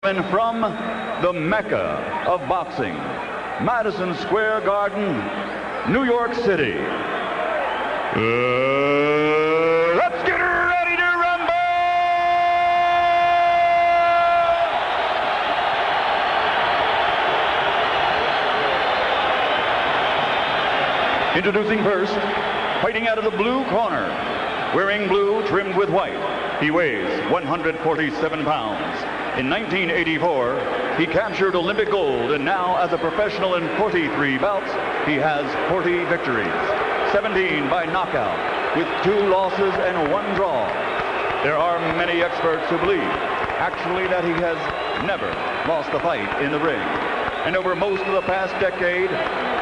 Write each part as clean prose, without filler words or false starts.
And from the Mecca of boxing, Madison Square Garden, New York City. Let's get ready to rumble! Introducing first, fighting out of the blue corner, wearing blue trimmed with white. He weighs 147 pounds. In 1984, he captured Olympic gold, and now as a professional in 43 bouts, he has 40 victories, 17 by knockout, with 2 losses and 1 draw. There are many experts who believe, actually, that he has never lost a fight in the ring. And over most of the past decade,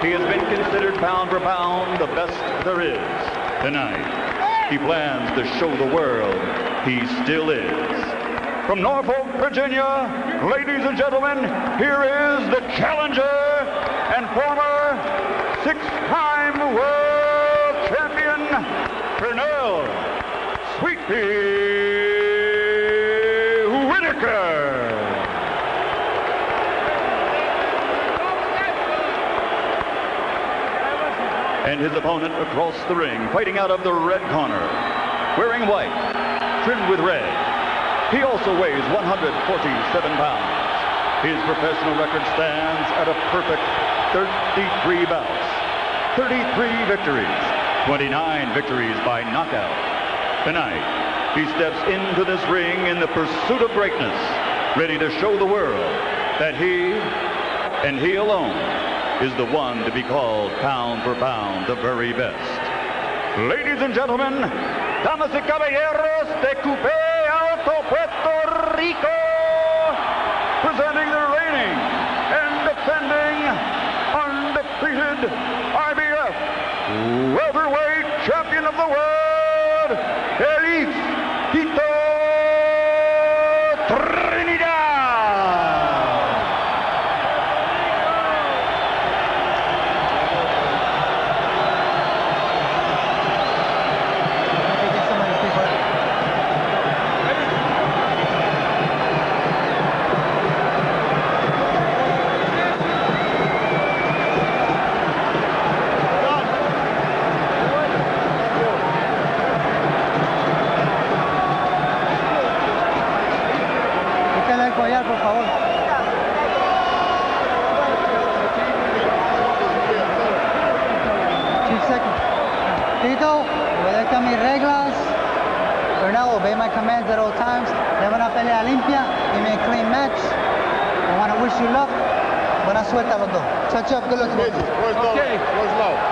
he has been considered pound for pound the best there is. Tonight, he plans to show the world he still is. From Norfolk, Virginia, ladies and gentlemen, here is the challenger and former 6-time world champion, Pernell Whitaker. And his opponent across the ring, fighting out of the red corner, wearing white, trimmed with red. He also weighs 147 pounds. His professional record stands at a perfect 33 bouts, 33 victories, 29 victories by knockout. Tonight, he steps into this ring in the pursuit of greatness, ready to show the world that he, and he alone, is the one to be called pound for pound the very best. Ladies and gentlemen, damas y caballeros de Coupé Alto, Puerto Rico, presenting the reigning and defending undefeated IBF welterweight champion of the world, Felix Tito Trinidad. Por favor. Tito, obedezca mis reglas. Pernell, obey my commands at all times. Dame una pelea limpia. Give me a clean match. I want to wish you luck. Buena suerte a los dos. Touch up, good luck. Okay.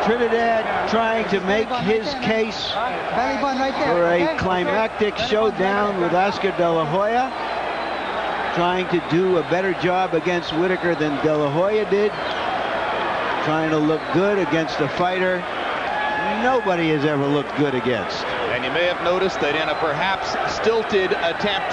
Trinidad trying to make his case for a climactic showdown with Oscar De La Hoya. Trying to do a better job against Whitaker than De La Hoya did. Trying to look good against a fighter nobody has ever looked good against. And you may have noticed that in a perhaps stilted attempt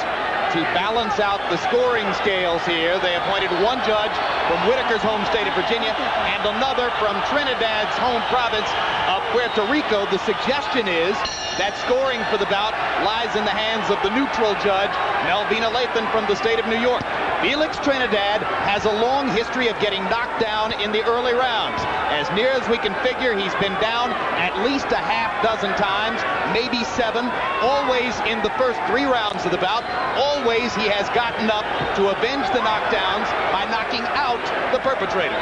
to balance out the scoring scales here, they appointed one judge from Whitaker's home state of Virginia and another from Trinidad's home province of Puerto Rico. The suggestion is that scoring for the bout lies in the hands of the neutral judge, Melvina Lathan from the state of New York. Felix Trinidad has a long history of getting knocked down in the early rounds. As near as we can figure, he's been down at least a half dozen times, maybe 7, always in the first 3 rounds of the bout. Always he has gotten up to avenge the knockdowns by knocking out the perpetrator.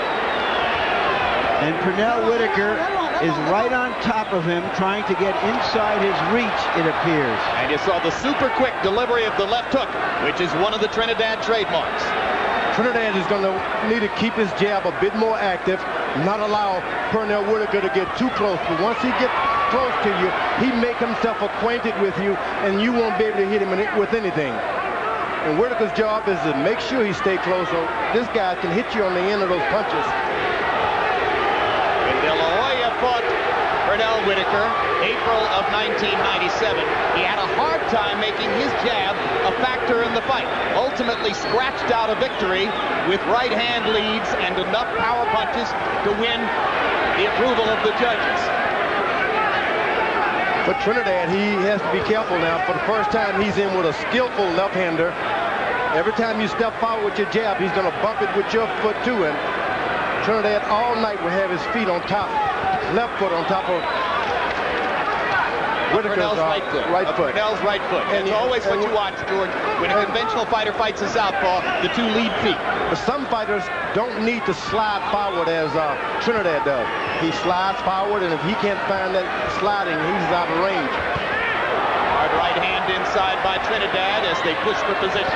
And Pernell Whitaker is right on top of him, trying to get inside his reach, it appears. And you saw the super quick delivery of the left hook, which is one of the Trinidad trademarks. Trinidad is going to need to keep his jab a bit more active, not allow Pernell Whitaker to get too close. But once he gets close to you, he make himself acquainted with you, and you won't be able to hit him with anything. And Whitaker's job is to make sure he stay close so this guy can hit you on the end of those punches. De La Hoya fought Pernell Whitaker April of 1997. He had a hard time making his jab a factor in the fight. Ultimately scratched out a victory with right hand leads and enough power punches to win the approval of the judges. For Trinidad, he has to be careful now. For the first time, he's in with a skillful left-hander. Every time you step forward with your jab, he's going to bump it with your foot too. And Trinidad all night will have his feet on top, left foot on top of Pernell's right foot. Pernell's right foot. And it's always what you watch, George. When a conventional fighter fights a southpaw, the two lead feet. But some fighters don't need to slide forward as Trinidad does. He slides forward, and if he can't find that sliding, he's out of range. Hard right hand inside by Trinidad as they push for position.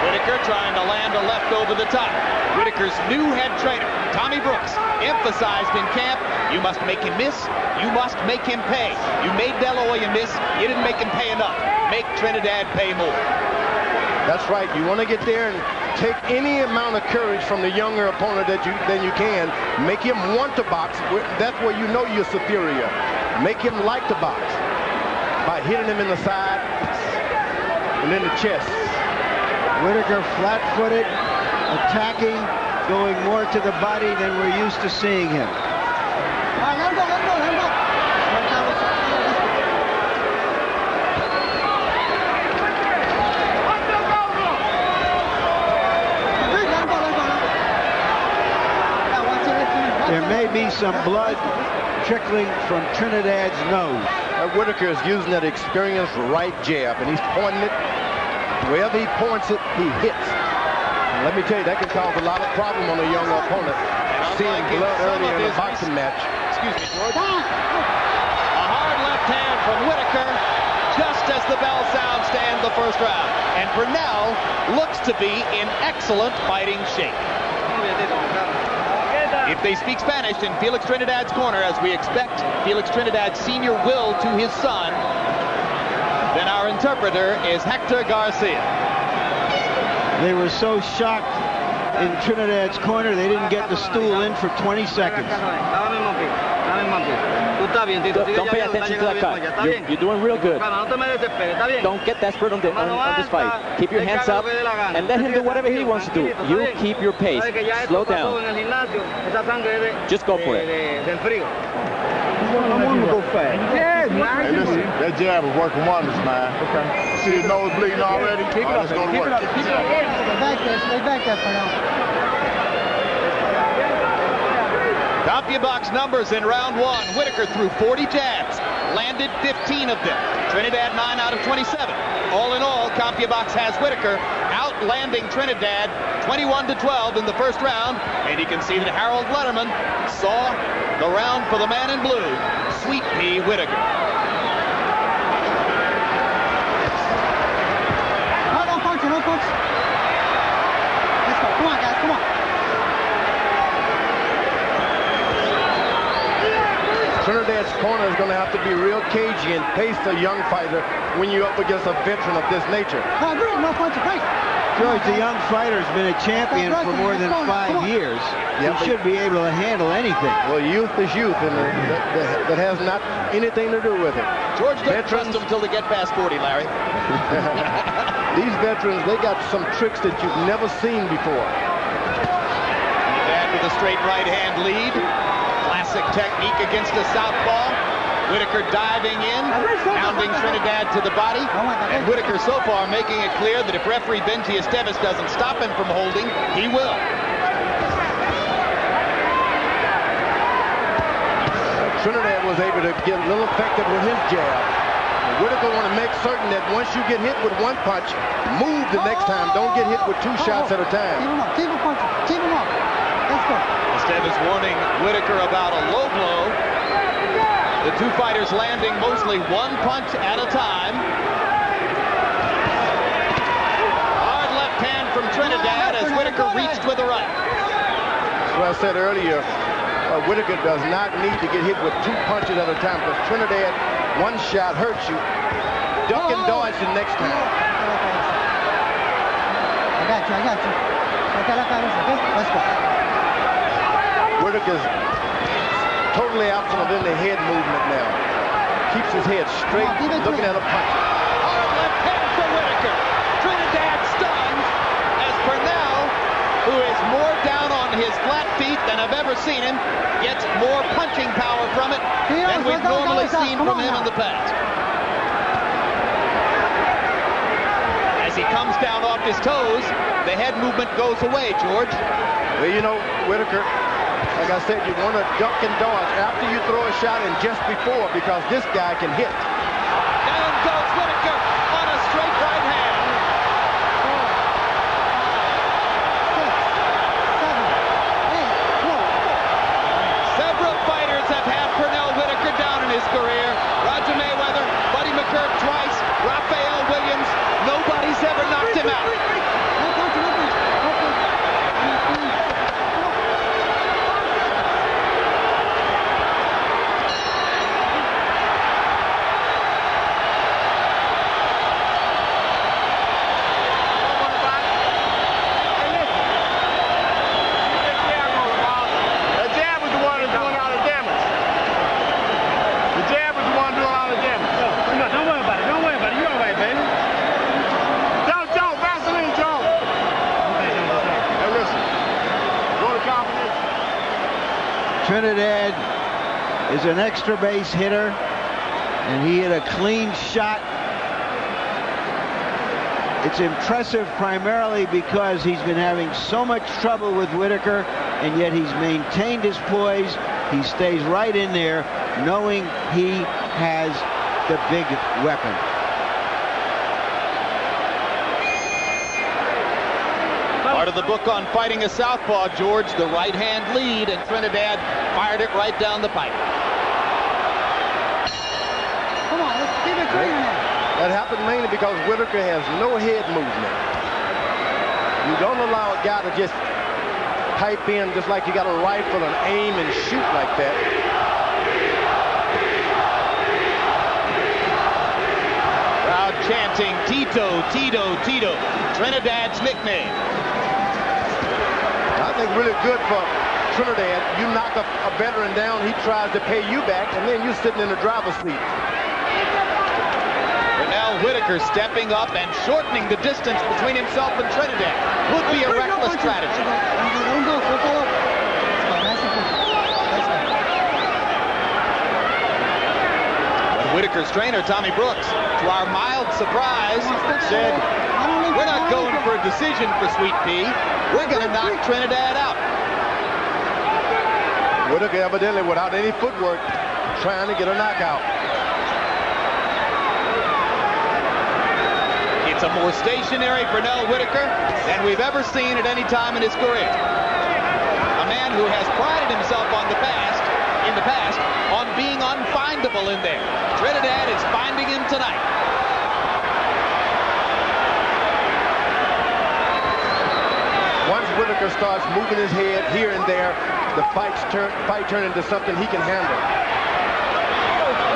Whitaker trying to land a left over the top. Whitaker's new head trainer, Tommy Brooks, emphasized in camp, you must make him miss, you must make him pay. You made De La Hoya miss, you didn't make him pay enough. Make Trinidad pay more. That's right. You want to get there and take any amount of courage from the younger opponent that you can. Make him want to box. That's where you know you're superior. Make him like to box by hitting him in the side and in the chest. Whitaker flat-footed, attacking, going more to the body than we're used to seeing him. There may be some blood trickling from Trinidad's nose. Whitaker is using that experienced right jab, and he's pointing it. Wherever he points it, he hits. And let me tell you, that can cause a lot of problem on a young opponent. Seeing blood earlier in a boxing match. Excuse me, George. A hard left hand from Whitaker, just as the bell sounds to end the first round. And Pernell looks to be in excellent fighting shape. If they speak Spanish in Felix Trinidad's corner, as we expect Felix Trinidad Sr. will to his son, then our interpreter is Hector Garcia. They were so shocked in Trinidad's corner, they didn't get the stool in for 20 seconds. Don't pay attention to that cut. You're doing real good. Don't get desperate on this fight. Keep your hands up and let him do whatever he wants to do. You keep your pace. Slow down. Just go for it. Hey, listen, that jab is working wonders, man. Okay. See his nose bleeding already? Keep it up. Let's go to work. Stay back there for now. CompuBox numbers in round one. Whitaker threw 40 jabs, landed 15 of them. Trinidad 9 out of 27. All in all, CompuBox has Whitaker outlanding Trinidad 21-12 in the first round. And you can see that Harold Letterman saw the round for the man in blue, Sweet Pea Whitaker. No punch, no punch. Let's go. Come on, guys, come on. Trinidad's corner is going to have to be real cagey and pace the young fighter when you're up against a veteran of this nature. No punch, right. George, the young fighter's been a champion for more than 5 years. He should be able to handle anything. Well, youth is youth, and that has not anything to do with it. George doesn't trust them until they get past 40, Larry. These veterans, they got some tricks that you've never seen before. Trinidad with a straight right hand lead. Classic technique against the southpaw. Whitaker diving in, pounding Trinidad to the body. And Whitaker so far making it clear that if referee Benji Esteves doesn't stop him from holding, he will. Trinidad was able to get a little effective with his jab. Whitaker want to make certain that once you get hit with one punch, move the next time. Don't get hit with 2 shots at a time. Keep him up, keep him punching, keep him up. Let's go. Esteves warning Whitaker about a low blow. The two fighters landing mostly 1 punch at a time. Hard left hand from Trinidad as Whitaker reached with a right. That's what I said earlier. Whitaker does not need to get hit with 2 punches at a time, because Trinidad, 1 shot hurts you. Duck and dodge the next time. I got you. Let's go. Whitaker's totally absent of any head movement now. Keeps his head straight, looking at a punch. Hard left hand for Whitaker. Trinidad stunned as Pernell, who is more down on his flat feet than I've ever seen him, gets more punching power from it than we've normally seen from him in the past. he comes down off his toes, the head movement goes away, George. Well, you know, Whitaker, like I said, you want to duck and dodge after you throw a shot and just before, because this guy can hit. Down goes Whitaker on a straight right hand. 6, 7, 8, 12. Several fighters have had Pernell Whitaker down in his career. Roger Mayweather, Buddy McCurk twice, Raphael Williams. Nobody's ever knocked him out. Trinidad is an extra base hitter, and he hit a clean shot. It's impressive primarily because he's been having so much trouble with Whitaker, and yet he's maintained his poise. He stays right in there, knowing he has the big weapon. Part of the book on fighting a southpaw, George, the right-hand lead, and Trinidad fired it right down the pipe. Come on, let's keep it clean now. That happened mainly because Whitaker has no head movement. You don't allow a guy to just pipe in just like you got a rifle and aim and shoot like that. Crowd chanting, Tito, Tito, Tito, Trinidad's nickname. I think really good for Trinidad. You knock a veteran down, he tries to pay you back, and then you're sitting in the driver's seat. Pernell Whitaker stepping up and shortening the distance between himself and Trinidad. Would be a reckless strategy. But Whitaker's trainer, Tommy Brooks, to our mild surprise, said, "We're not going for a decision for Sweet Pea. We're going to knock Trinidad out." Whitaker evidently, without any footwork, trying to get a knockout. It's a more stationary Pernell Whitaker than we've ever seen at any time in his career. A man who has prided himself in the past, on being unfindable in there. Trinidad is finding him tonight. Once Whitaker starts moving his head here and there, the fight turn into something he can handle.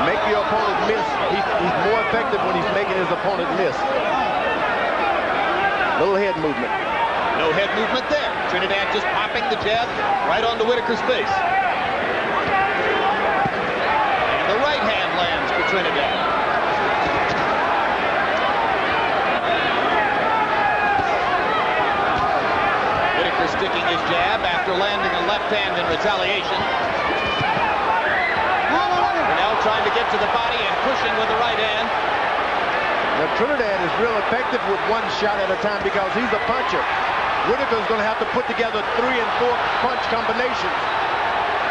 Make your opponent miss. He's more effective when he's making his opponent miss. Little head movement. No head movement there. Trinidad just popping the jab right onto Whitaker's face. And the right hand lands for Trinidad. Whitaker sticking his jab after landing a left hand in retaliation. Pernell trying to get to the body and pushing with the right hand. Now, Trinidad is real effective with one shot at a time because he's a puncher. Whitaker's going to have to put together 3 and 4 punch combinations.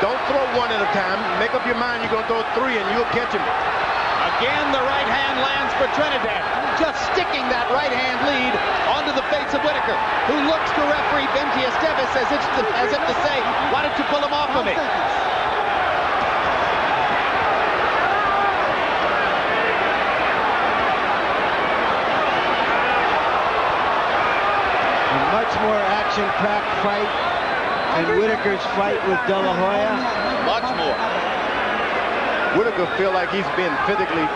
Don't throw one at a time. Make up your mind you're going to throw 3 and you'll catch him. Again, the right hand lands for Trinidad. Just sticking that right hand lead onto the face of Whitaker, who looks to referee Benji Esteves as if to say, "Why didn't you pull him off of me?" Much more action-packed fight than Whitaker's fight with De La Hoya. Much more. Whitaker feel like he's been physically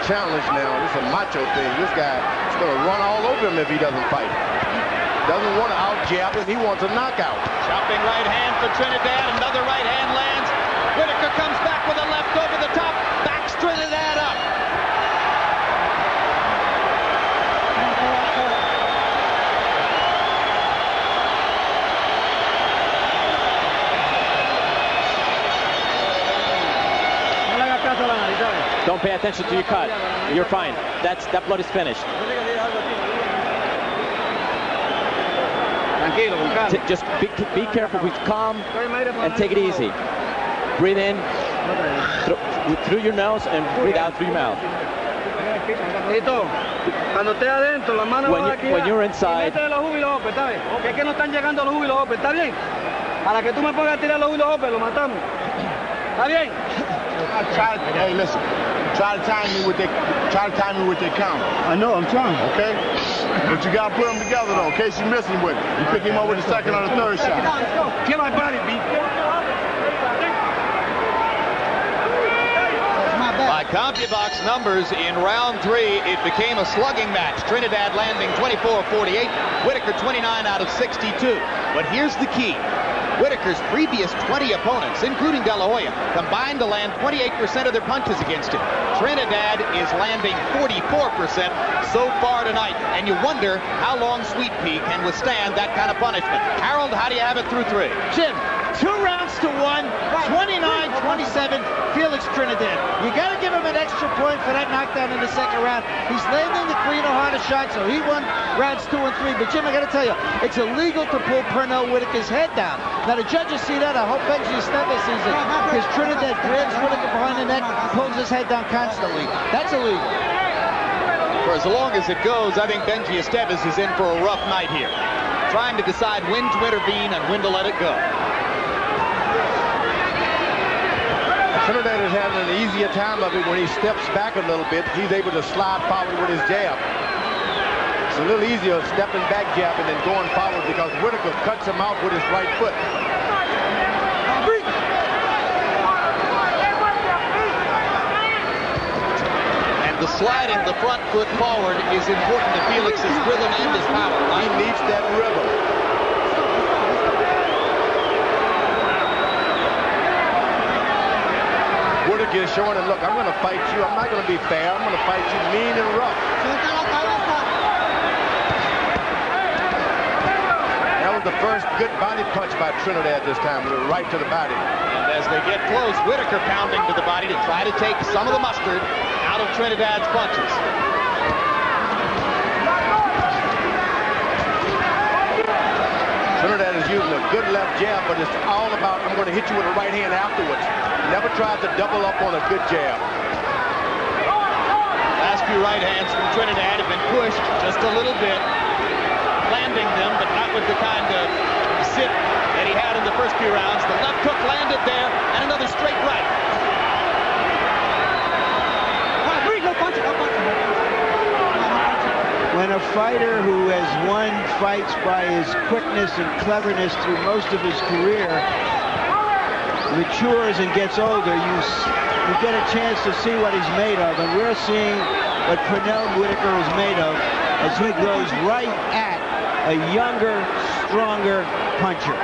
challenged now. It's a macho thing. This guy is going to run all over him if he doesn't fight. Doesn't want to out-jab him. He wants a knockout. Chopping right hand for Trinidad. Another right hand lands. Whitaker comes back with a left over the top. Backs Trinidad up. Don't pay attention to your cut. You're fine. That blood is finished. Just be careful, be calm, and take it easy. Breathe in through your nose and breathe out through your mouth. When you're inside, hey, listen. Try to time me with their counter. I know, I'm trying. Okay? But you gotta put them together though, in case you miss him with it. You pick him up with the second or the third shot. Get my body beat. By CompuBox numbers, in round 3, it became a slugging match. Trinidad landing 24-48, Whitaker 29 out of 62. But here's the key. Whitaker's previous 20 opponents, including De La Hoya, combined to land 28% of their punches against him. Trinidad is landing 44% so far tonight, and you wonder how long Sweet Pea can withstand that kind of punishment. Harold, how do you have it through 3? Jim, 2 rounds to 1, 29-27, Felix Trinidad. You got to give him an extra point for that knockdown in the second round. He's landing the cleaner, harder shot, so he won rounds 2 and 3. But Jim, I got to tell you, it's illegal to pull Pernell Whitaker's head down. Now the judges see that. I hope Benji Esteves sees it, because Trinidad grabs Whitaker behind the neck, pulls his head down constantly. That's illegal. For as long as it goes, I think Benji Esteves is in for a rough night here, trying to decide when to intervene and when to let it go. Trinidad is having an easier time of it when he steps back a little bit. He's able to slide forward with his jab. It's a little easier stepping back jabbing than going forward because Whitaker cuts him out with his right foot. And the sliding the front foot forward is important to Felix's rhythm and his power. He needs that rhythm. Whitaker is showing him, look, I'm going to fight you. I'm not going to be fair. I'm going to fight you mean and rough. That was the first good body punch by Trinidad this time, with a right to the body. And as they get close, Whitaker pounding to the body to try to take some of the mustard out of Trinidad's punches. Trinidad is using a good left jab, but it's all about, I'm going to hit you with a right hand afterwards. Never tried to double up on a good jab. Last few right hands from Trinidad have been pushed just a little bit, landing them, but not with the kind of sit that he had in the first few rounds. The left hook landed there, and another straight right. When a fighter who has won fights by his quickness and cleverness through most of his career matures and gets older, you get a chance to see what he's made of. And we're seeing what Pernell Whitaker is made of as he goes right at a younger, stronger puncher.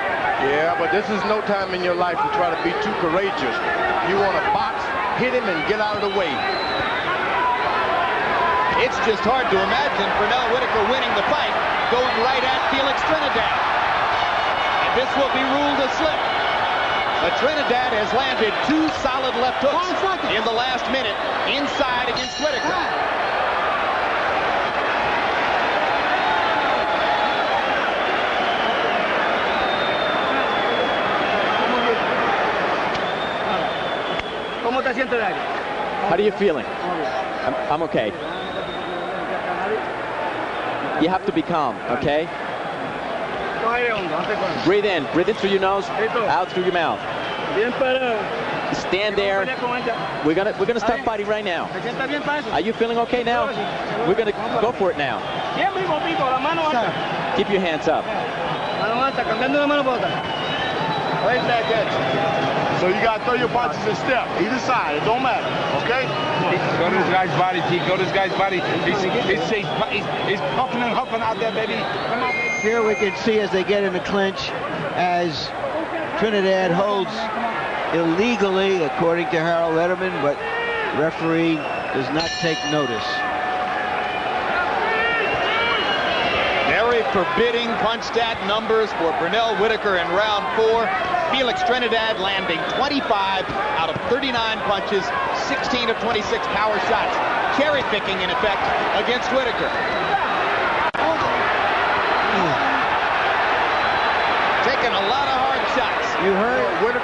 Yeah, but this is no time in your life to try to be too courageous. You want to box, hit him, and get out of the way. It's just hard to imagine Pernell Whitaker winning the fight, going right at Felix Trinidad. And this will be ruled a slip. But Trinidad has landed 2 solid left hooks in the last minute inside against Whitaker. how are you feeling? I'm okay. You have to be calm, okay? Breathe in through your nose, out through your mouth. Stand there. We're gonna stop fighting right now. Are you feeling okay now? We're gonna go for it now. Keep your hands up. So you got to throw your punches and step. Either side. It don't matter. Okay? Go to this guy's body, T. Go to this guy's body. He's puffing and huffing out there, baby. Come on. Here we can see as they get in the clinch, as Trinidad holds illegally, according to Harold Letterman, but referee does not take notice. Very forbidding punch stat numbers for Pernell Whitaker in round 4. Felix Trinidad landing 25 out of 39 punches, 16 of 26 power shots, cherry picking in effect against Whitaker.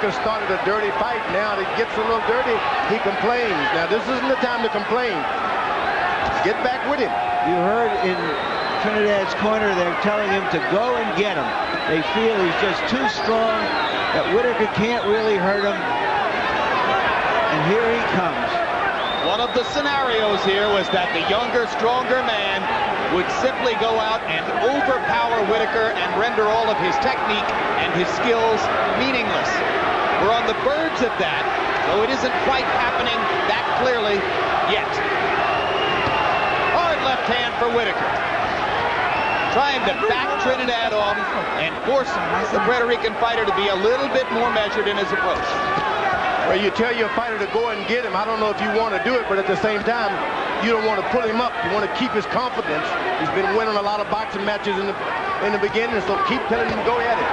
Whitaker started a dirty fight. Now that it gets a little dirty, he complains. Now this isn't the time to complain. Get back with him. You heard in Trinidad's corner, they're telling him to go and get him. They feel he's just too strong, that Whitaker can't really hurt him. And here he comes. One of the scenarios here was that the younger, stronger man would simply go out and overpower Whitaker and render all of his technique and his skills meaningless. We're on the verge of that, though it isn't quite happening that clearly yet. Hard left hand for Whitaker. Trying to back Trinidad off and force the Puerto Rican fighter to be a little bit more measured in his approach. Well, you tell your fighter to go and get him. I don't know if you want to do it, but at the same time, you don't want to pull him up. You want to keep his confidence. He's been winning a lot of boxing matches in the beginning, so keep telling him to go at it.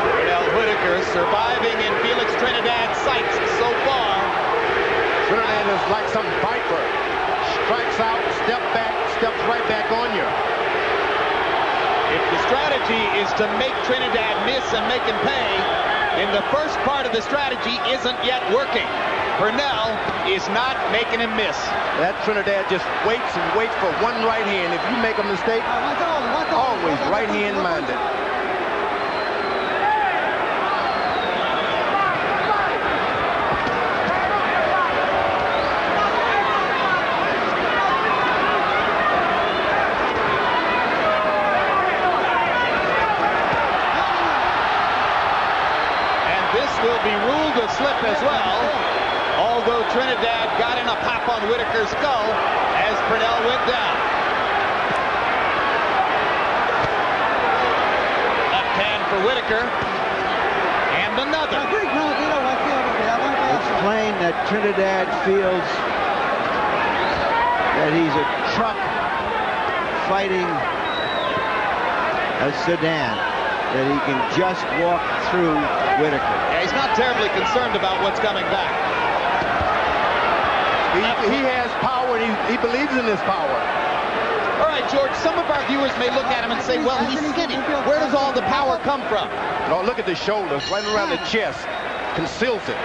Pernell Whitaker surviving in Felix Trinidad's sights so far. Trinidad is like some viper. Strikes out, step back, steps right back on you. If the strategy is to make Trinidad miss and make him pay, then the first part of the strategy isn't yet working. Pernell is not making him miss. That Trinidad just waits and waits for one right hand. If you make a mistake, always right hand minded. Will be ruled a slip as well, although Trinidad got in a pop on Whitaker's skull as Pernell went down. Left hand for Whitaker, and another. It's plain that Trinidad feels that he's a truck fighting a sedan, that he can just walk through Whitaker. Yeah, he's not terribly concerned about what's coming back. He has power, and he believes in his power. All right, George, some of our viewers may look at him and say, well, he's skinny. Where does all the power come from? Oh, look at the shoulders, right around the chest. Conceals it.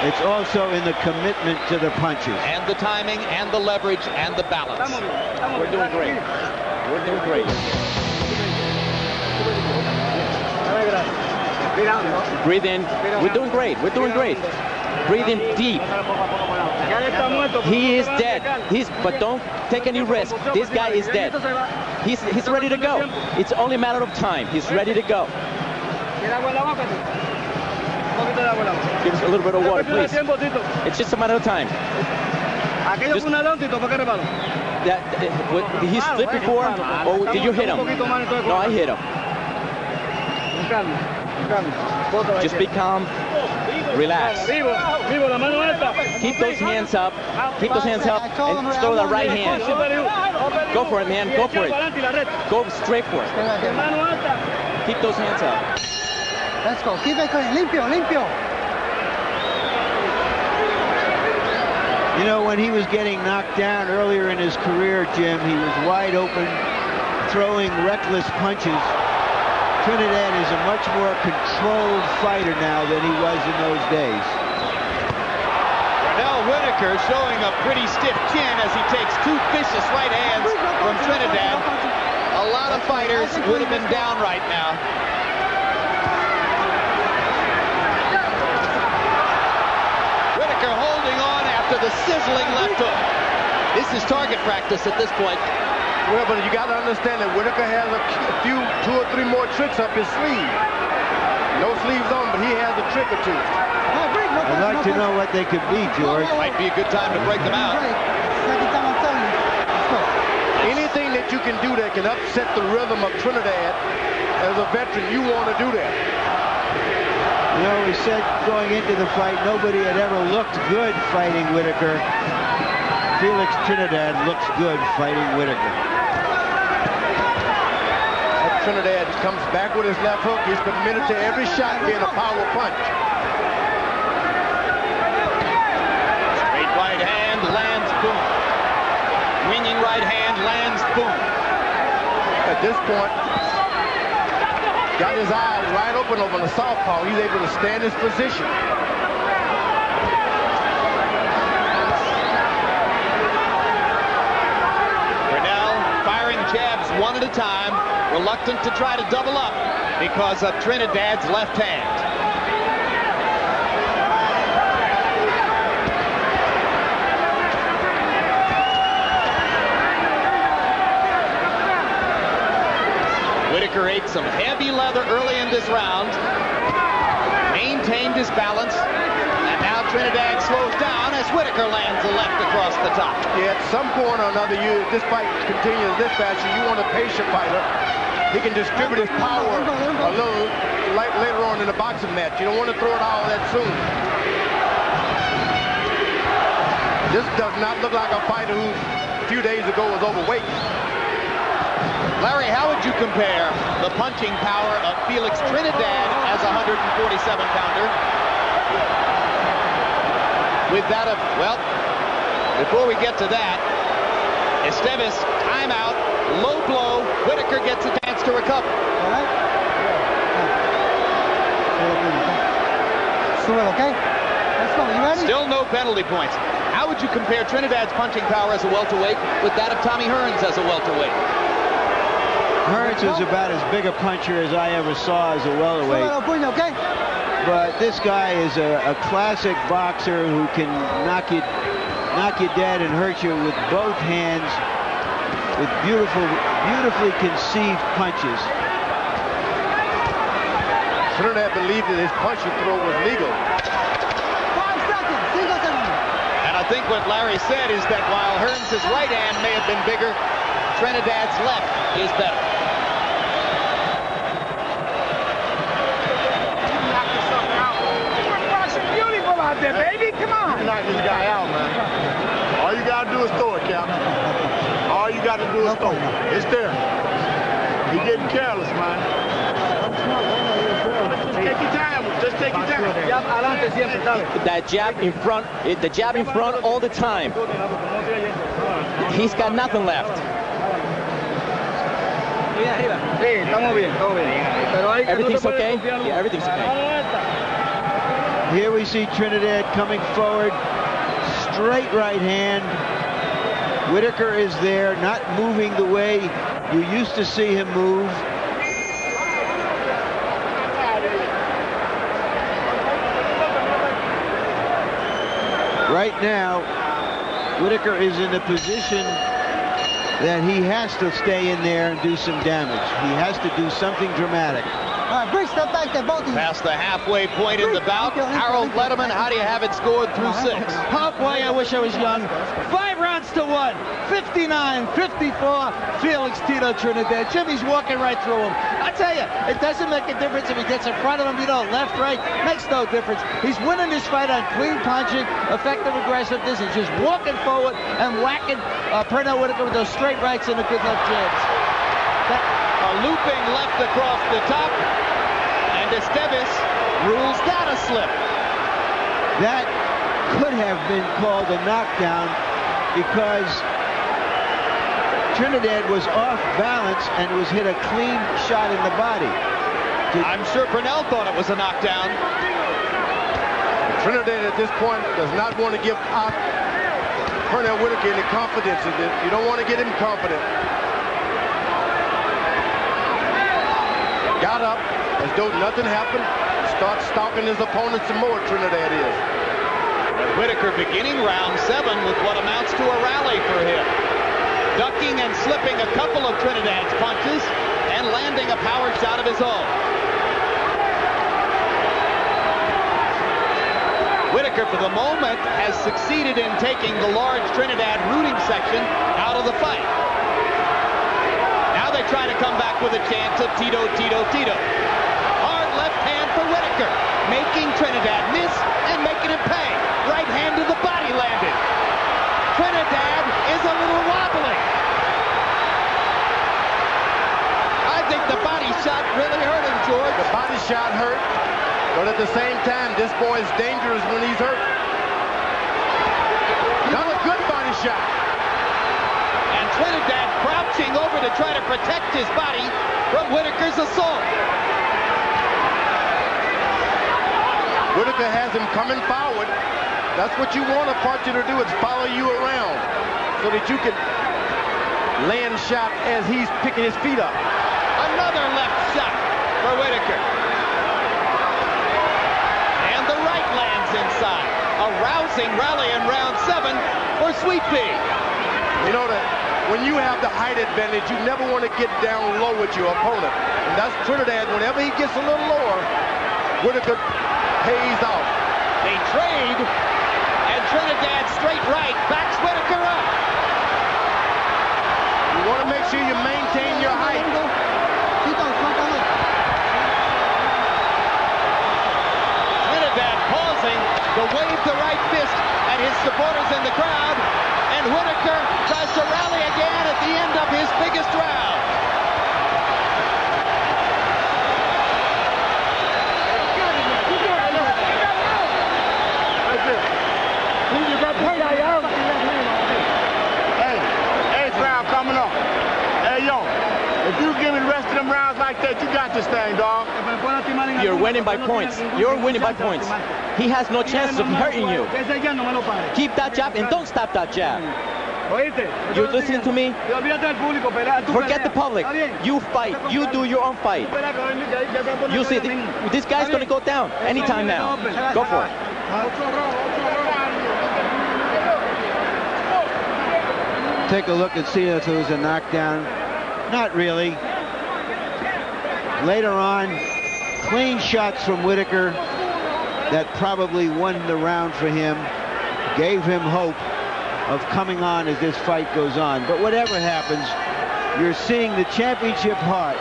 It's also in the commitment to the punches. And the timing, and the leverage, and the balance. We're doing great. We're doing great. Breathe in. We're doing great. We're doing great. Breathe in deep. He is dead. But don't take any risk. This guy is dead. He's ready to go. It's only a matter of time. He's ready to go. Give us a little bit of water, please. It's just a matter of time. Just, he slipped before, or did you hit him? No, I hit him. Just be calm, relax. Keep those hands up. Keep those hands up and throw the right hand. Go for it, man. Go for it. Go straight for it. Keep those hands up. Let's go. Keep it clean. Limpio, limpio. You know, when he was getting knocked down earlier in his career, Jim, he was wide open, throwing reckless punches. Trinidad is a much more controlled fighter now than he was in those days. Pernell Whitaker showing a pretty stiff chin as he takes two vicious right hands from Trinidad. A lot of fighters would have been down right now. Whitaker holding on after the sizzling left hook. This is target practice at this point. Well, but you got to understand that Whitaker has a few, 2 or 3 more tricks up his sleeve. No sleeves on, but he has a trick or two. I'd like to know what they could be, George. Might be a good time to break them out. Second time I'm telling you. Let's go. Anything that you can do that can upset the rhythm of Trinidad, as a veteran, you want to do that. You know, we said going into the fight, nobody had ever looked good fighting Whitaker. Felix Trinidad looks good fighting Whitaker. Trinidad comes back with his left hook. He's committed to every shot being a power punch. Straight right hand lands, boom. Winging right hand point, got his eyes wide open over the southpaw. He's able to stand his position. Pernell firing jabs one at a time, reluctant to try to double up because of Trinidad's left hand. Whitaker ate some heavy leather early in this round, maintained his balance, and now Trinidad slows down as Whitaker lands a left across the top. Yeah, at some point or another, this fight continues this fashion. You want a patient fighter. He can distribute his power a little later on in the boxing match. You don't want to throw it all that soon. This does not look like a fighter who a few days ago was overweight. Larry, how would you compare the punching power of Felix Trinidad as a 147-pounder with that of, well, before we get to that, Esteves, timeout, low blow, Whitaker gets a chance to recover. All right. Okay. Let's go. You ready? Still no penalty points. How would you compare Trinidad's punching power as a welterweight with that of Tommy Hearns as a welterweight? Hearns was about as big a puncher as I ever saw as a welterweight. Okay. But this guy is a classic boxer who can knock you dead and hurt you with both hands with beautifully conceived punches. Trinidad believed that his punch and throw was legal. 5 seconds. Single second. And I think what Larry said is that while Hearns' right hand may have been bigger, Trinidad's left is better. Beautiful out there, baby. Come on. Knock this guy out, man. All you gotta do is throw it, Captain. All you gotta do is throw it. It's there. You're getting careless, man. Take your time. Just take your time. That jab in front, the jab in front all the time. He's got nothing left. Everything's okay? Yeah, everything's okay. Here we see Trinidad coming forward, straight right hand. Whitaker is there, not moving the way you used to see him move. Right now, Whitaker is in a position that he has to stay in there and do some damage. He has to do something dramatic. All right, bring step back there, both of you. Past the halfway point in the bout, Harold Letterman, how do you have it scored through 6? Oh boy, I wish I was young. 5 rounds to 1. 59-54. Felix Tito Trinidad. Jimmy's walking right through him. I tell you, it doesn't make a difference if he gets in front of him, left, right. Makes no difference. He's winning this fight on clean punching, effective aggressiveness. He's just walking forward and whacking Pernell Whitaker with those straight rights and the good left jabs. A looping left across the top, and Esteves rules that a slip. That could have been called a knockdown because Trinidad was off balance and was hit a clean shot in the body. I'm sure Pernell thought it was a knockdown. Trinidad at this point does not want to give Pernell Whitaker any confidence in this. You don't want to get him confident. Got up as though nothing happened. Starts stalking his opponent some more, Trinidad is. And Whitaker beginning round 7 with what amounts to a rally for him. Ducking and slipping a couple of Trinidad's punches and landing a power shot of his own. Whitaker, for the moment, has succeeded in taking the large Trinidad rooting section out of the fight. Now they try to come back with a chance of Tito. Hard left hand for Whitaker, making Trinidad miss and making him pay. Right hand to the body landed. Trinidad is a little wobbly. I think the body shot really hurt him, George. The body shot hurt, but at the same time, this boy is dangerous when he's hurt. Not a good body shot. And Trinidad crouching over to try to protect his body from Whitaker's assault. Whitaker has him coming forward. That's what you want a partner to do, is follow you around so that you can land shot as he's picking his feet up. Another left shot for Whitaker. And the right lands inside. A rousing rally in round 7 for Sweet Pea. You know that when you have the height advantage, you never want to get down low with your opponent. And that's Trinidad. Whenever he gets a little lower, Whitaker pays off. They trade, and Trinidad straight right backs Whitaker up. You want to make sure you maintain your height. Trinidad pausing to wave the right fist at his supporters in the crowd, and Whitaker tries to rally again at the end of his biggest round. Hey, crowd coming up. Hey, yo, if you give me the rest of them rounds like that, you got this thing, dog. You're winning by points. You're winning by points. He has no chance of hurting you. Keep that jab and don't stop that jab. You're listening to me? Forget the public. You fight. You do your own fight. You see, this guy's going to go down anytime now. Go for it. Take a look and see if it was a knockdown. Not really. Later on, clean shots from Whitaker that probably won the round for him, gave him hope of coming on as this fight goes on. But whatever happens, you're seeing the championship heart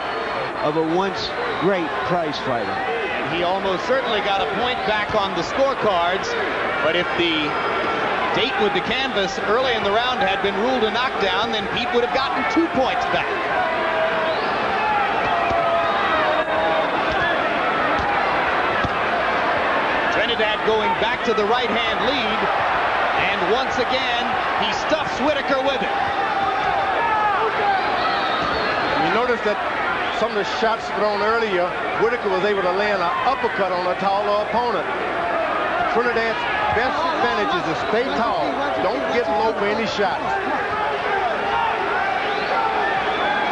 of a once great prize fighter. He almost certainly got a point back on the scorecards, but if the date with the canvas early in the round had been ruled a knockdown, then Pete would have gotten 2 points back. Trinidad going back to the right-hand lead, and once again, he stuffs Whitaker with it. You notice that some of the shots thrown earlier, Whitaker was able to land an uppercut on a taller opponent. Trinidad's best advantage is to stay tall. Don't get low for any shots.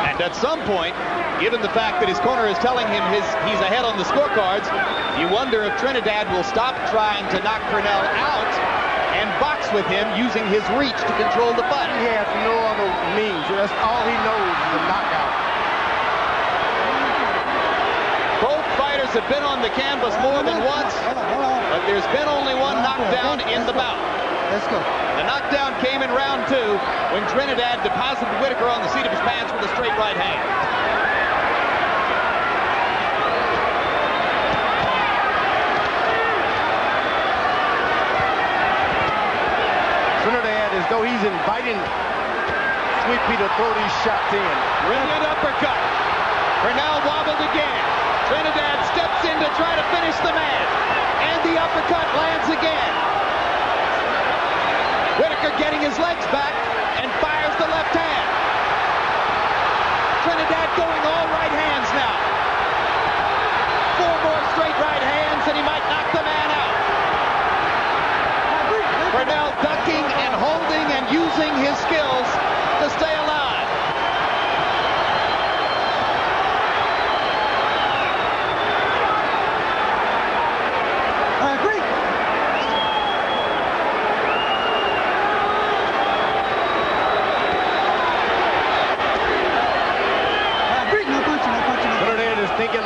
And at some point, given the fact that his corner is telling him he's ahead on the scorecards, you wonder if Trinidad will stop trying to knock Pernell out and box with him using his reach to control the fight. He has no other means. That's all he knows is a knockout. Both fighters have been on the canvas more than once, but there's been only one knockdown in the bout. Let's go. The knockdown came in round 2 when Trinidad deposited Whitaker on the seat of his pants with a straight right hand. Trinidad, as though he's inviting Sweet Pea to throw these shots in. Brilliant uppercut. Pernell wobbled again. Trinidad steps in to try to finish the man. And the uppercut lands again. Whitaker getting his legs back and fires the left hand. Trinidad going all right hands now. 4 more straight right hands and he might knock the man out. Pernell ducking and holding and using his skills to stay alive. Trinidad is thinking,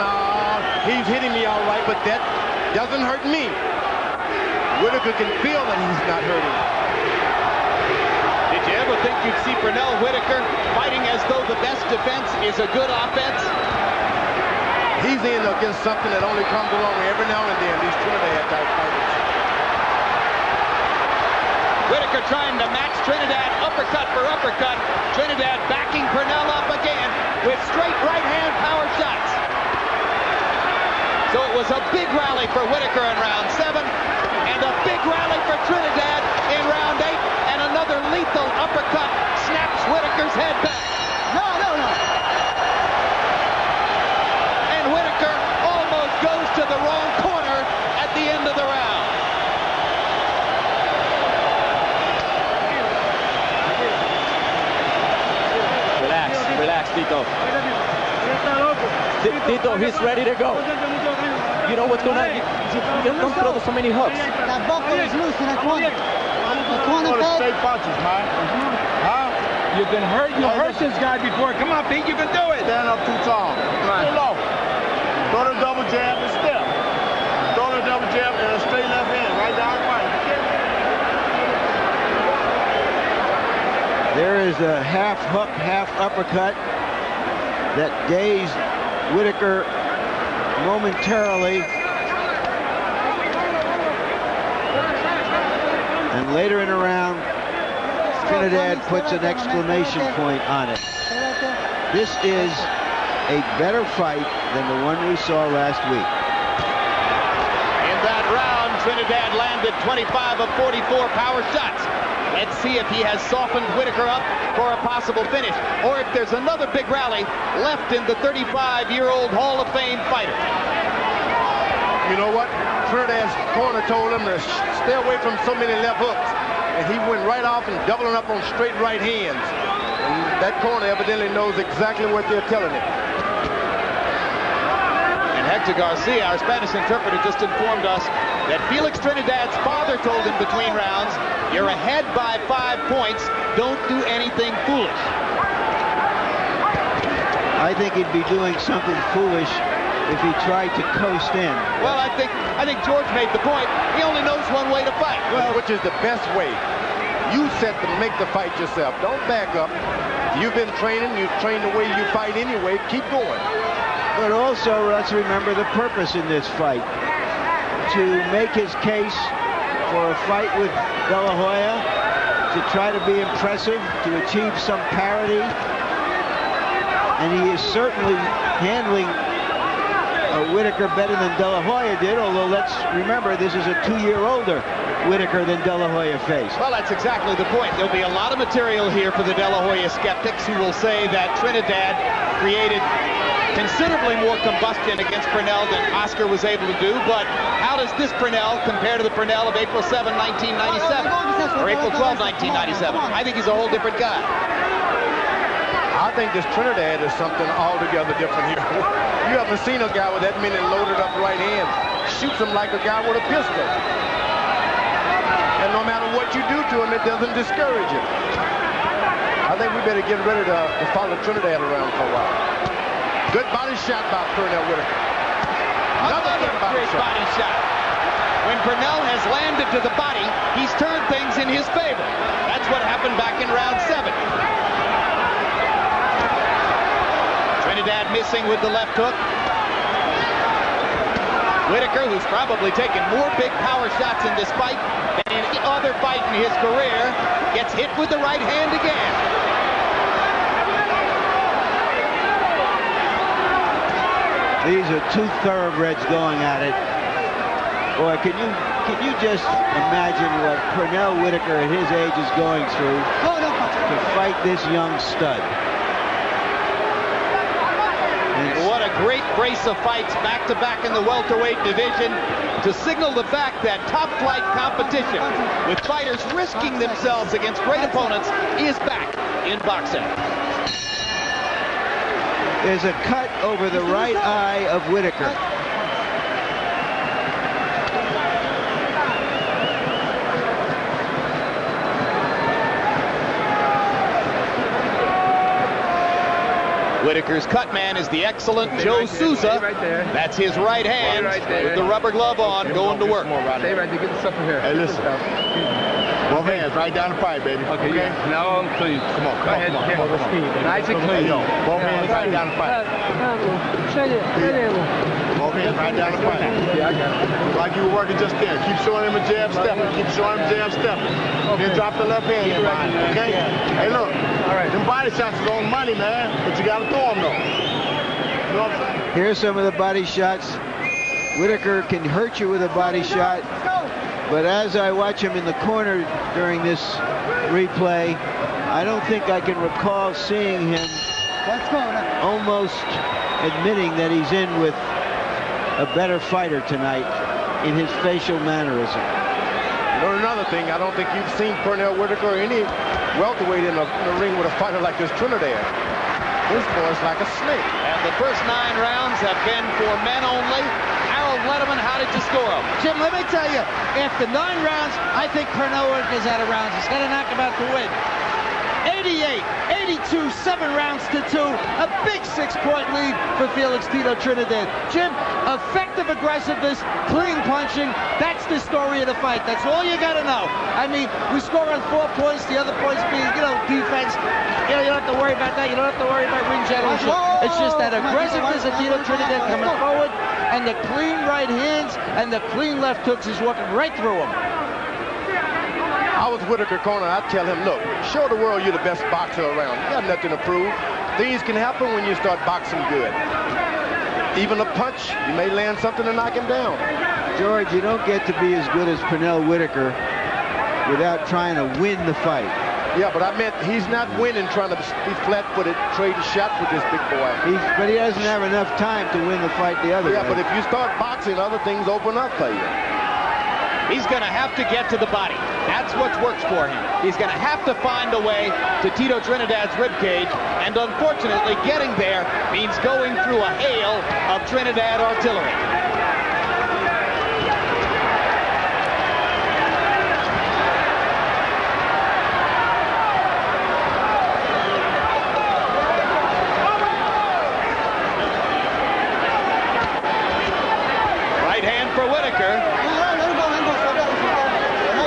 he's hitting me all right, but that doesn't hurt me. Whitaker can feel that he's not hurting. Did you ever think you'd see Pernell Whitaker fighting as though the best defense is a good offense? He's in against something that only comes along every now and then, these Trinidad-type fighters. Whitaker trying to match Trinidad uppercut for uppercut. Trinidad backing Pernell up again with straight right-hand power shots. So it was a big rally for Whitaker in round 7 and a big rally for Trinidad in round 8, and another lethal uppercut snaps Whitaker's head back. No. Tito. Tito, he's ready to go. You know what's going on? You don't throw so many hooks. That buckle is loose in the corner. The corner pad. Straight punches, man. Huh? You've been hurt. You hurt this guy before. Come on, Pete. You can do it. Stand up too tall. Too low. Throw the double jab and step. Throw the double jab and a straight left hand. Right down the right. There is a half hook, half uppercut that dazed Whitaker momentarily. And later in the round, Trinidad puts an exclamation point on it. This is a better fight than the one we saw last week. In that round, Trinidad landed 25 of 44 power shots. Let's see if he has softened Whitaker up for a possible finish, or if there's another big rally left in the 35-year-old Hall of Fame fighter. You know what? Trinidad's corner told him to stay away from so many left hooks, and he went right off and doubling up on straight right hands. And that corner evidently knows exactly what they're telling him. And Hector Garcia, our Spanish interpreter, just informed us that Felix Trinidad's father told him between rounds, "You're ahead by 5 points. Don't do anything foolish." I think he'd be doing something foolish if he tried to coast in. Well, I think George made the point. He only knows one way to fight. Well, which is the best way. You set to make the fight yourself. Don't back up. You've been training. You train the way you fight anyway. Keep going. But also, let's remember the purpose in this fight. To make his case for a fight with De La Hoya, to try to be impressive, to achieve some parity. And he is certainly handling Whitaker better than De La Hoya did, although let's remember this is a 2-year older Whitaker than De La Hoya faced. Well, that's exactly the point. There'll be a lot of material here for the De La Hoya skeptics who will say that Trinidad created considerably more combustion against Pernell than Oscar was able to do, but how does this Pernell compare to the Pernell of April 7, 1997, or April 12, 1997? I think he's a whole different guy. I think this Trinidad is something altogether different here. You haven't seen a guy with that many loaded up right hands. Shoots him like a guy with a pistol. And no matter what you do to him, it doesn't discourage him. I think we better get ready to follow Trinidad around for a while. Good body shot by Pernell Whitaker. Another great body shot. When Pernell has landed to the body, he's turned things in his favor. That's what happened back in round 7. Trinidad missing with the left hook. Whitaker, who's probably taken more big power shots in this fight than in any other fight in his career, gets hit with the right hand again. These are two thoroughbreds going at it. Boy, can you just imagine what Pernell Whitaker at his age is going through to fight this young stud? What a great brace of fights back-to-back in the welterweight division to signal the fact that top-flight competition with fighters risking themselves against great opponents is back in boxing. There's a cut over the right eye of Whitaker. Whitaker's cut man is the excellent Joe Souza. That's his right hand with the rubber glove on, going to work. Stay right there. Get the stuff from here. Hey, listen. Both hands right down the pipe, baby. Okay? Now I'm clean. Come on, come on, come on. Nice and clean. Both hands right down the pipe. Both hands right down the pipe. Yeah, I got it. Like you were working just there. Keep showing him a jab stepping. Keep showing him jab stepping. Then drop the left hand in behind, okay? Hey, look. All right. Them body shots is on money, man. But you got to throw them, though. You know what I'm saying? Here's some of the body shots. Whitaker can hurt you with a body shot. But as I watch him in the corner during this replay, I don't think I can recall seeing him almost admitting that he's in with a better fighter tonight in his facial mannerism. You know, another thing, I don't think you've seen Pernell Whitaker or any welterweight in the ring with a fighter like this Trinidad. This boy's like a snake. And the first 9 rounds have been for men only. Harold Letterman, how did you score him? Jim, let me tell you, after 9 rounds, I think Pernell Whitaker's out of rounds. He's got to knock him out to win. 88, 82, 7 rounds to 2. A big 6-point lead for Felix Tito Trinidad. Jim, effective aggressiveness, clean punching. That's the story of the fight. That's all you got to know. I mean, we score on 4 points. The other points being, defense. You don't have to worry about that. You don't have to worry about ring generalship. It's just that aggressiveness of Tito Trinidad coming forward, and the clean right hands and the clean left hooks is walking right through him. I was Whitaker corner. I'd tell him, look, show the world you're the best boxer around. You got nothing to prove. Things can happen when you start boxing good. Even a punch, you may land something to knock him down. George, you don't get to be as good as Pernell Whitaker without trying to win the fight. Yeah, but I meant he's not winning trying to be flat-footed, trading shots with this big boy. But he doesn't have enough time to win the fight the other way. Yeah, but if you start boxing, other things open up for you. He's going to have to get to the body. That's what works for him. He's going to have to find a way to Tito Trinidad's ribcage, and unfortunately, getting there means going through a hail of Trinidad artillery. Right hand for Whitaker.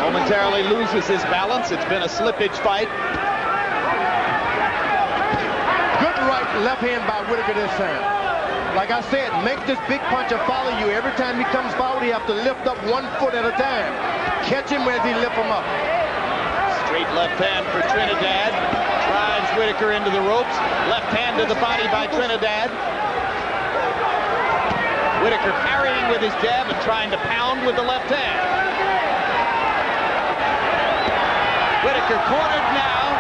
Momentarily loses his balance. It's been a slippage fight. Good right, left hand by Whitaker this time. Like I said, make this big puncher follow you. Every time he comes forward, you have to lift up 1 foot at a time. Catch him as he lift him up. Straight left hand for Trinidad. Drives Whitaker into the ropes. Left hand to the body by Trinidad. Whitaker parrying with his jab and trying to pound with the left hand. Whitaker cornered now,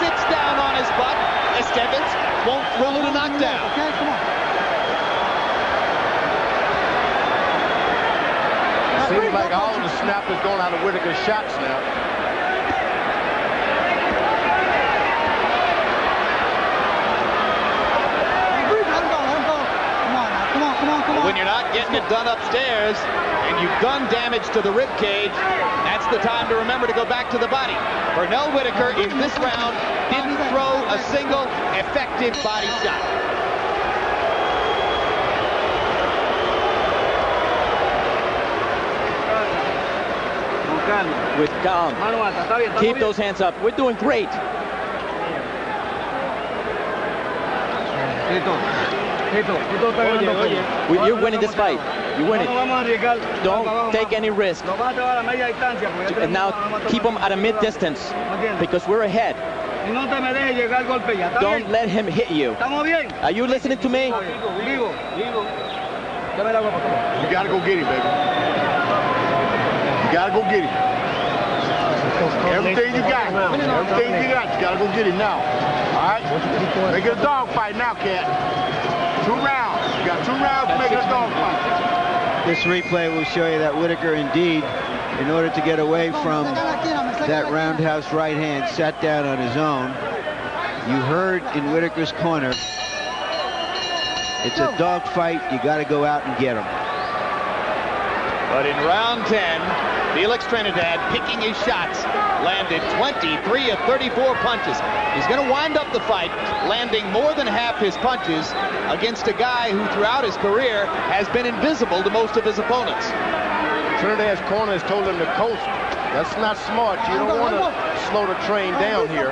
sits down on his butt. Estevez won't throw the knockdown. Okay, come on. Seems like all the snap is going out of Whitaker's shots now. When you're not getting it done upstairs and you've done damage to the rib cage, that's the time to remember to go back to the body. Pernell Whitaker in this round didn't throw a single effective body shot. With calm. Keep those hands up. We're doing great. You're winning this fight. You win it. Don't take any risk. And now keep him at a mid-distance because we're ahead. Don't let him hit you. Are you listening to me? You gotta go get him, baby. You gotta go get him. Everything you got. Everything you got, you gotta go get him now. All right? Make it a dog fight now, cat. 2 rounds. You got 2 rounds to make it a dog fight. This replay will show you that Whitaker indeed, in order to get away from that roundhouse right hand, sat down on his own. You heard in Whitaker's corner, it's a dog fight. You got to go out and get him. But in round 10, Felix Trinidad picking his shots, landed 23 of 34 punches. He's going to wind up the fight landing more than half his punches against a guy who throughout his career has been invisible to most of his opponents. Trinidad's corner has told him to coast. That's not smart. You don't want to slow the train down here.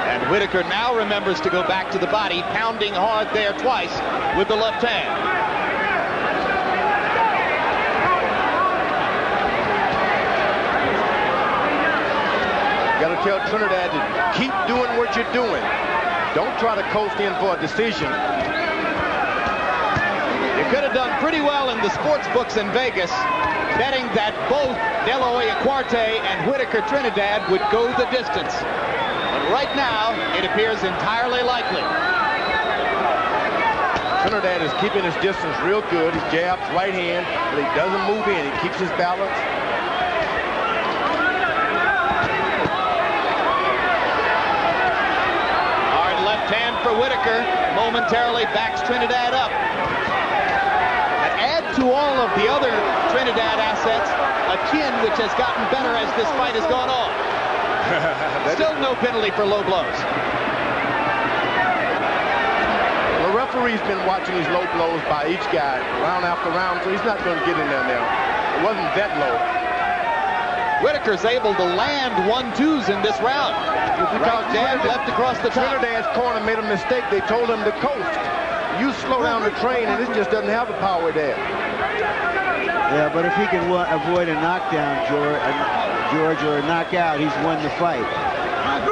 And Whitaker now remembers to go back to the body, pounding hard there twice with the left hand. Got to tell Trinidad to keep doing what you're doing. Don't try to coast in for a decision. You could have done pretty well in the sports books in Vegas, betting that both De La Hoya Cuarte and Whitaker Trinidad would go the distance. But right now, it appears entirely likely. Trinidad is keeping his distance real good. He jabs right hand, but he doesn't move in. He keeps his balance. for Whitaker. Momentarily backs Trinidad up. And add to all of the other Trinidad assets a chin which has gotten better as this fight has gone on. Still no penalty for low blows. The referee's been watching these low blows by each guy round after round, so he's not going to get in there now. It wasn't that low. Whitaker's able to land 1-2s in this round. Right jab, left across the top. Trinidad's corner made a mistake. They told him to coast. You slow down the train, and it just doesn't have the power there. Yeah, but if he can avoid a knockdown, George, or a knockout, he's won the fight.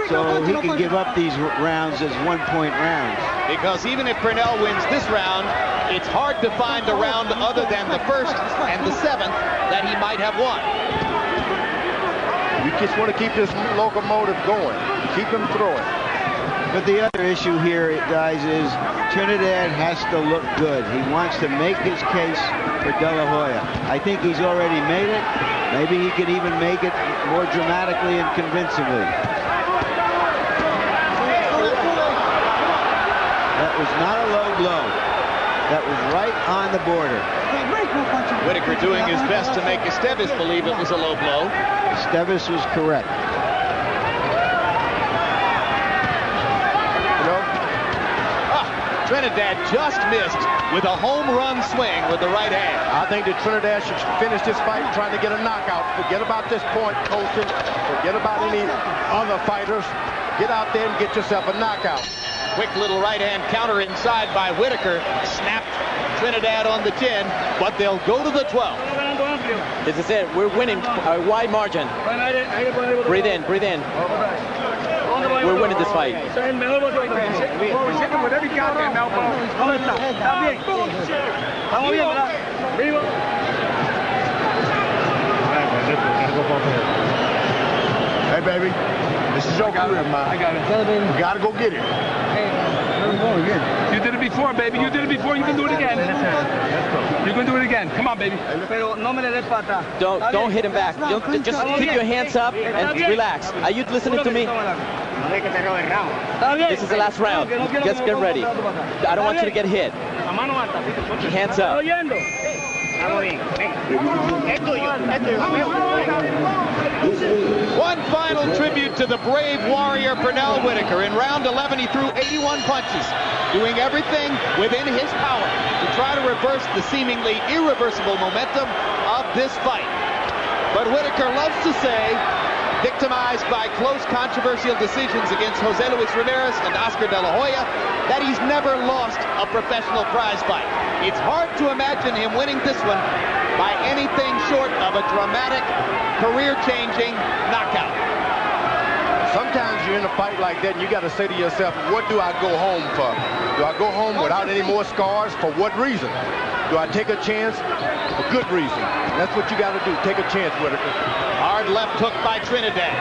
So he can give up these rounds as one-point rounds. Because even if Pernell wins this round, it's hard to find a round other than the first and the seventh that he might have won. You just want to keep this locomotive going. Keep him throwing. But the other issue here, guys, is Trinidad has to look good. He wants to make his case for De La Hoya. I think he's already made it. Maybe he can even make it more dramatically and convincingly. That was not a low blow. That was right on the border. Whitaker doing his best to make Esteves believe it was a low blow. Esteves was correct. Trinidad just missed with a home run swing with the right hand. I think that Trinidad should finish this fight trying to get a knockout. Forget about this point, Colton. Forget about any other fighters. Get out there and get yourself a knockout. Quick little right hand counter inside by Whitaker. Snapped Trinidad on the chin, but they'll go to the 12th. This is it. We're winning a wide margin. Breathe in, breathe in. We're winning this fight. Hey, baby, this is your career, man. I got it. You gotta go get it. You did it before, baby. You did it before. You can do it again. You can do it again. Come on, baby. Don't hit him back. Just keep your hands up and relax. Are you listening to me? This is the last round. Just get ready. I don't want you to get hit. Hands up. One final tribute to the brave warrior Pernell Whitaker. In round 11, he threw 81 punches, doing everything within his power to try to reverse the seemingly irreversible momentum of this fight. But Whitaker loves to say, victimized by close controversial decisions against Jose Luis Ramirez and Oscar De La Hoya, that he's never lost a professional prize fight. It's hard to imagine him winning this one by anything short of a dramatic, career-changing knockout. Sometimes you're in a fight like that and you got to say to yourself, what do I go home for? Do I go home without any more scars? For what reason? Do I take a chance? A good reason. That's what you got to do. Take a chance, Whitaker. Hard left hook by Trinidad.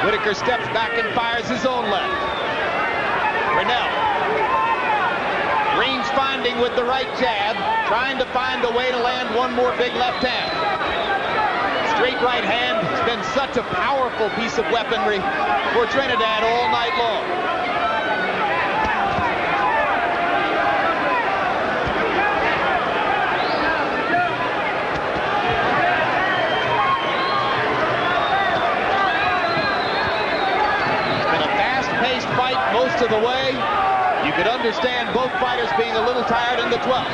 Whitaker steps back and fires his own left. Pernell. Range finding with the right jab, trying to find a way to land one more big left hand. Straight right hand has been such a powerful piece of weaponry for Trinidad all night long. Fight most of the way. You could understand both fighters being a little tired in the 12th.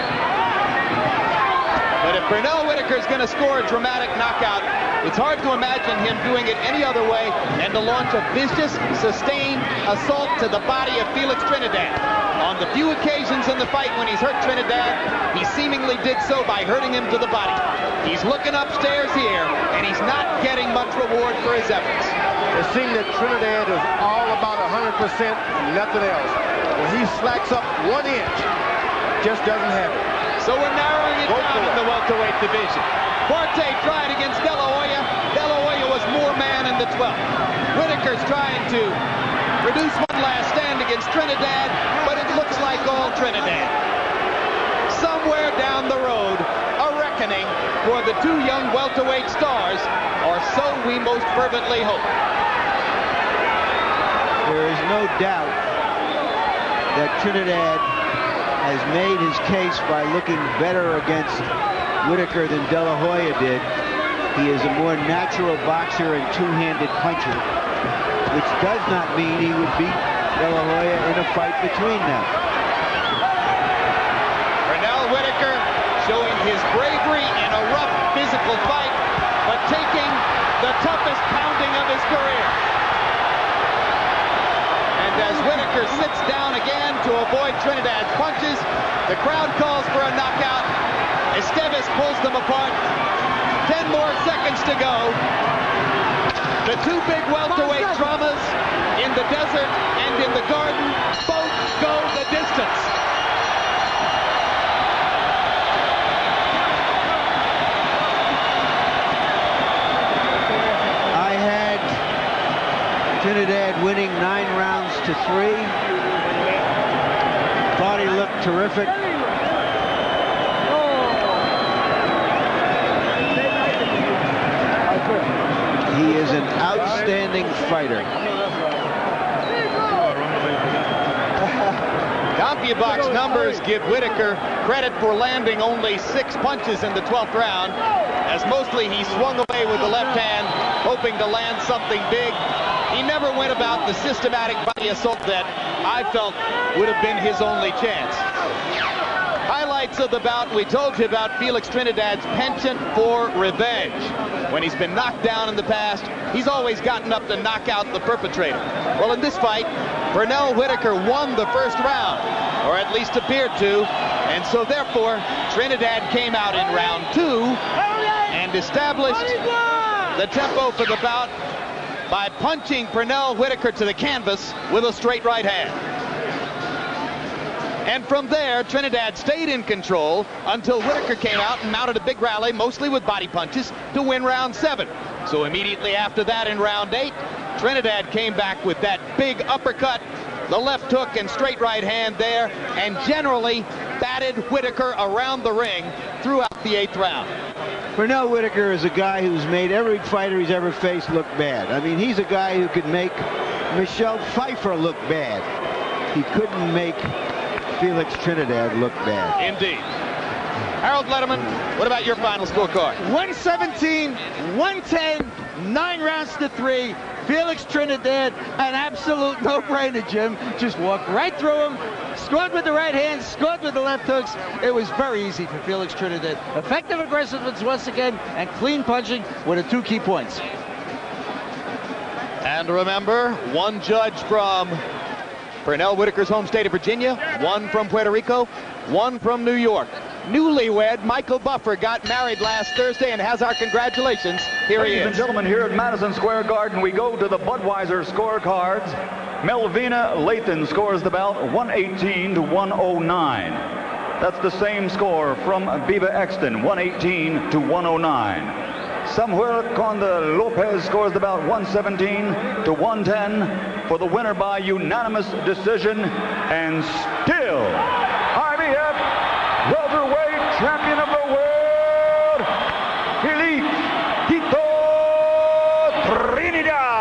But if Pernell Whitaker is going to score a dramatic knockout, it's hard to imagine him doing it any other way than to launch a vicious, sustained assault to the body of Felix Trinidad. On the few occasions in the fight when he's hurt Trinidad, he seemingly did so by hurting him to the body. He's looking upstairs here, and he's not getting much reward for his efforts. It seems that Trinidad is all about 100%, nothing else. When he slacks up 1 inch, just doesn't have it. So we're narrowing it down in the welterweight division. Forte tried against De La Hoya. De La Hoya was more man in the 12th. Whitaker's trying to produce one last stand against Trinidad, but it looks like all Trinidad. Somewhere down the road, a reckoning for the two young welterweight stars, or so we most fervently hope. There is no doubt that Trinidad has made his case by looking better against Whitaker than De La Hoya did. He is a more natural boxer and two-handed puncher, which does not mean he would beat De La Hoya in a fight between them. Pernell Whitaker showing his bravery in a rough physical fight, but taking the toughest pounding of his career. And as Whitaker sits down again to avoid Trinidad's punches, the crowd calls for a knockout. Esteves pulls them apart. 10 more seconds to go. The two big welterweight dramas in the desert and in the garden both go the distance. I had Trinidad winning 9 rounds to 3. Thought he looked terrific. He is an outstanding fighter. CompuBox numbers give Whitaker credit for landing only 6 punches in the 12th round, as mostly he swung away with the left hand, hoping to land something big. He never went about the systematic body assault that I felt would have been his only chance. Highlights of the bout, we told you about Felix Trinidad's penchant for revenge. When he's been knocked down in the past, he's always gotten up to knock out the perpetrator. Well, in this fight, Pernell Whitaker won the first round, or at least appeared to, and so therefore, Trinidad came out in round 2 and established the tempo for the bout by punching Pernell Whitaker to the canvas with a straight right hand. And from there, Trinidad stayed in control until Whitaker came out and mounted a big rally, mostly with body punches, to win round 7. So immediately after that in round 8, Trinidad came back with that big uppercut, the left hook and straight right hand there, and generally batted Whitaker around the ring throughout the 8th round. Pernell Whitaker is a guy who's made every fighter he's ever faced look bad. I mean, he's a guy who could make Michelle Pfeiffer look bad. He couldn't make Felix Trinidad look bad. Indeed. Harold Letterman, what about your final scorecard? 117, 110, 9 rounds to 3. Felix Trinidad, an absolute no-brainer, Jim. Just walked right through him, scored with the right hand, scored with the left hooks. It was very easy for Felix Trinidad. Effective aggressiveness once again, and clean punching were the 2 key points. And remember, 1 judge from Pernell Whitaker's home state of Virginia, 1 from Puerto Rico, 1 from New York. Newlywed Michael Buffer got married last Thursday and has our congratulations. Here he is. Ladies and gentlemen, here at Madison Square Garden, we go to the Budweiser scorecards. Melvina Lathan scores the bout 118 to 109. That's the same score from Biba Exton, 118 to 109. Samuel Conde Lopez scores the bout 117 to 110 for the winner by unanimous decision, and still IBF welterweight champion of the world, Felix Tito Trinidad.